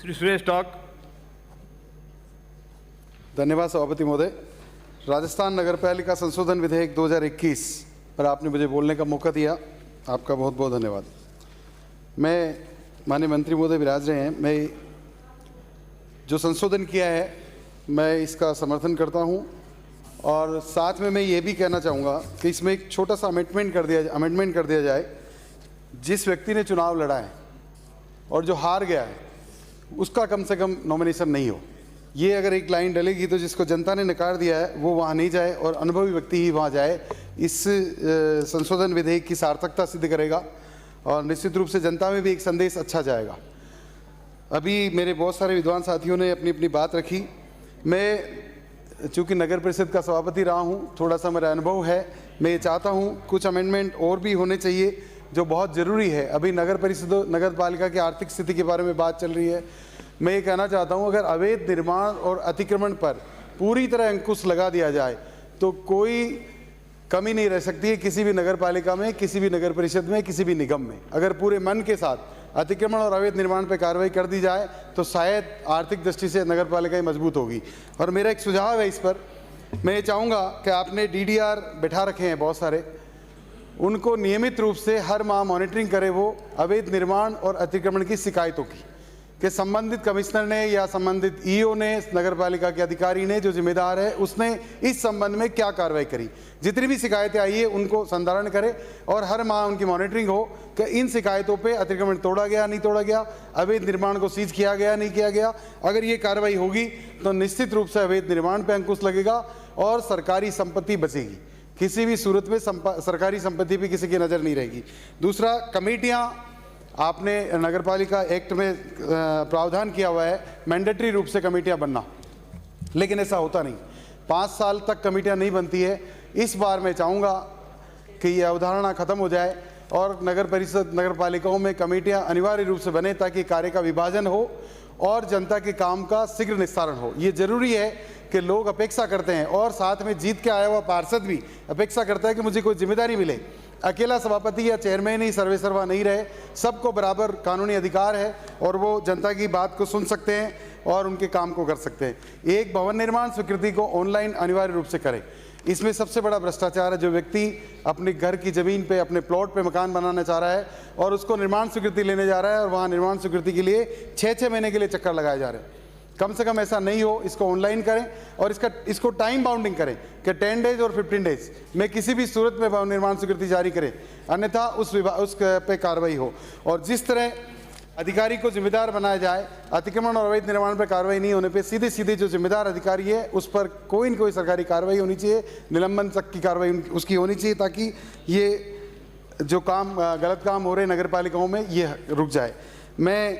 Shri Suresh talk. धन्यवाद सभापति महोदय। राजस्थान नगरपालिका संशोधन विधेयक 2021 पर आपने मुझे बोलने का मौका दिया, आपका बहुत बहुत धन्यवाद। मैं माननीय मंत्री महोदय विराज रहे हैं, मैं जो संशोधन किया है मैं इसका समर्थन करता हूं और साथ में मैं ये भी कहना चाहूँगा कि इसमें एक छोटा सा अमेंडमेंट कर दिया जाए। जिस व्यक्ति ने चुनाव लड़ा है और जो हार गया है उसका कम से कम नॉमिनेशन नहीं हो। ये अगर एक लाइन डलेगी तो जिसको जनता ने नकार दिया है वो वहाँ नहीं जाए और अनुभवी व्यक्ति ही वहाँ जाए। इस संशोधन विधेयक की सार्थकता सिद्ध करेगा और निश्चित रूप से जनता में भी एक संदेश अच्छा जाएगा। अभी मेरे बहुत सारे विद्वान साथियों ने अपनी अपनी बात रखी। मैं चूँकि नगर परिषद का सभापति रहा हूँ, थोड़ा सा मेरा अनुभव है। मैं ये चाहता हूँ कुछ अमेंडमेंट और भी होने चाहिए जो बहुत ज़रूरी है। अभी नगर परिषद नगर पालिका की आर्थिक स्थिति के बारे में बात चल रही है। मैं ये कहना चाहता हूँ अगर अवैध निर्माण और अतिक्रमण पर पूरी तरह अंकुश लगा दिया जाए तो कोई कमी नहीं रह सकती है किसी भी नगर पालिका में, किसी भी नगर परिषद में, किसी भी निगम में। अगर पूरे मन के साथ अतिक्रमण और अवैध निर्माण पर कार्रवाई कर दी जाए तो शायद आर्थिक दृष्टि से नगर पालिका मजबूत होगी। और मेरा एक सुझाव है इस पर, मैं ये चाहूँगा कि आपने DDR बैठा रखे हैं बहुत सारे, उनको नियमित रूप से हर माह मॉनिटरिंग करे वो अवैध निर्माण और अतिक्रमण की शिकायतों की, कि संबंधित कमिश्नर ने या संबंधित EO ने, नगर पालिका के अधिकारी ने जो जिम्मेदार है उसने इस संबंध में क्या कार्रवाई करी। जितनी भी शिकायतें आई है उनको संधारण करे और हर माह उनकी मॉनिटरिंग हो कि इन शिकायतों पे अतिक्रमण तोड़ा गया नहीं तोड़ा गया, अवैध निर्माण को सीज किया गया नहीं किया गया। अगर ये कार्रवाई होगी तो निश्चित रूप से अवैध निर्माण पर अंकुश लगेगा और सरकारी संपत्ति बचेगी। किसी भी सूरत में सरकारी संपत्ति पर किसी की नज़र नहीं रहेगी। दूसरा, कमेटियाँ आपने नगरपालिका एक्ट में प्रावधान किया हुआ है मैंडेटरी रूप से कमेटियां बनना, लेकिन ऐसा होता नहीं। 5 साल तक कमेटियां नहीं बनती है। इस बार मैं चाहूँगा कि ये अवधारणा खत्म हो जाए और नगर परिषद नगर पालिकाओं में कमेटियां अनिवार्य रूप से बने ताकि कार्य का विभाजन हो और जनता के काम का शीघ्र निस्तारण हो। ये जरूरी है कि लोग अपेक्षा करते हैं और साथ में जीत के आया हुआ पार्षद भी अपेक्षा करता है कि मुझे कोई जिम्मेदारी मिले। अकेला सभापति या चेयरमैन ही सर्वेसर्वा नहीं रहे, सबको बराबर कानूनी अधिकार है और वो जनता की बात को सुन सकते हैं और उनके काम को कर सकते हैं। एक भवन निर्माण स्वीकृति को ऑनलाइन अनिवार्य रूप से करें। इसमें सबसे बड़ा भ्रष्टाचार है जो व्यक्ति अपने घर की ज़मीन पे, अपने प्लॉट पे मकान बनाना चाह रहा है और उसको निर्माण स्वीकृति लेने जा रहा है और वहाँ निर्माण स्वीकृति के लिए 6-6 महीने के लिए चक्कर लगाए जा रहे हैं। कम से कम ऐसा नहीं हो, इसको ऑनलाइन करें और इसको टाइम बाउंडिंग करें कि 10 डेज और 15 डेज में किसी भी सूरत में भवन निर्माण स्वीकृति जारी करें, अन्यथा उस पे कार्रवाई हो। और जिस तरह अधिकारी को जिम्मेदार बनाया जाए, अतिक्रमण और अवैध निर्माण पर कार्रवाई नहीं होने पे सीधे सीधे जो जिम्मेदार अधिकारी है उस पर कोई न कोई सरकारी कार्रवाई होनी चाहिए, निलंबन तक की कार्रवाई उसकी होनी चाहिए ताकि ये जो काम गलत काम हो रहे नगर पालिकाओं में ये रुक जाए। मैं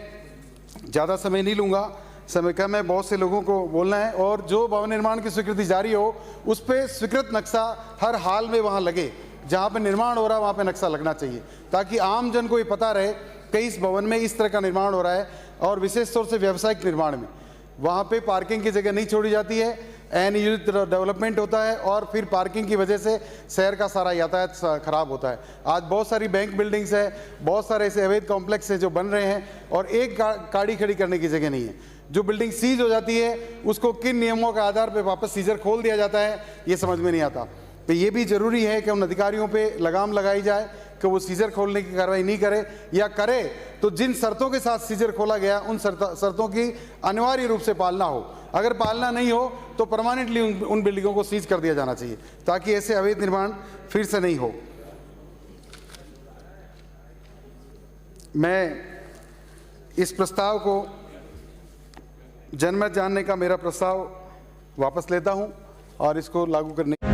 ज़्यादा समय नहीं लूँगा, समय कम है, बहुत से लोगों को बोलना है। और जो भवन निर्माण की स्वीकृति जारी हो उस पर स्वीकृत नक्शा हर हाल में वहाँ लगे, जहाँ पे निर्माण हो रहा है वहाँ पे नक्शा लगना चाहिए ताकि आम जन को ये पता रहे कि इस भवन में इस तरह का निर्माण हो रहा है। और विशेष तौर से व्यावसायिक निर्माण में वहाँ पे पार्किंग की जगह नहीं छोड़ी जाती है, अनियोजित डेवलपमेंट होता है और फिर पार्किंग की वजह से शहर का सारा यातायात खराब होता है। आज बहुत सारी बैंक बिल्डिंग्स है, बहुत सारे ऐसे अवैध कॉम्प्लेक्स हैं जो बन रहे हैं और एक गाड़ी खड़ी करने की जगह नहीं है। जो बिल्डिंग सीज हो जाती है उसको किन नियमों के आधार पर वापस सीजर खोल दिया जाता है ये समझ में नहीं आता। तो ये भी जरूरी है कि उन अधिकारियों पे लगाम लगाई जाए कि वो सीजर खोलने की कार्रवाई नहीं करे, या करे तो जिन शर्तों के साथ सीजर खोला गया उन शर्तों की अनिवार्य रूप से पालना हो। अगर पालना नहीं हो तो परमानेंटली उन बिल्डिंगों को सीज कर दिया जाना चाहिए ताकि ऐसे अवैध निर्माण फिर से नहीं हो। मैं इस प्रस्ताव को जनमत जानने का मेरा प्रस्ताव वापस लेता हूं और इसको लागू करने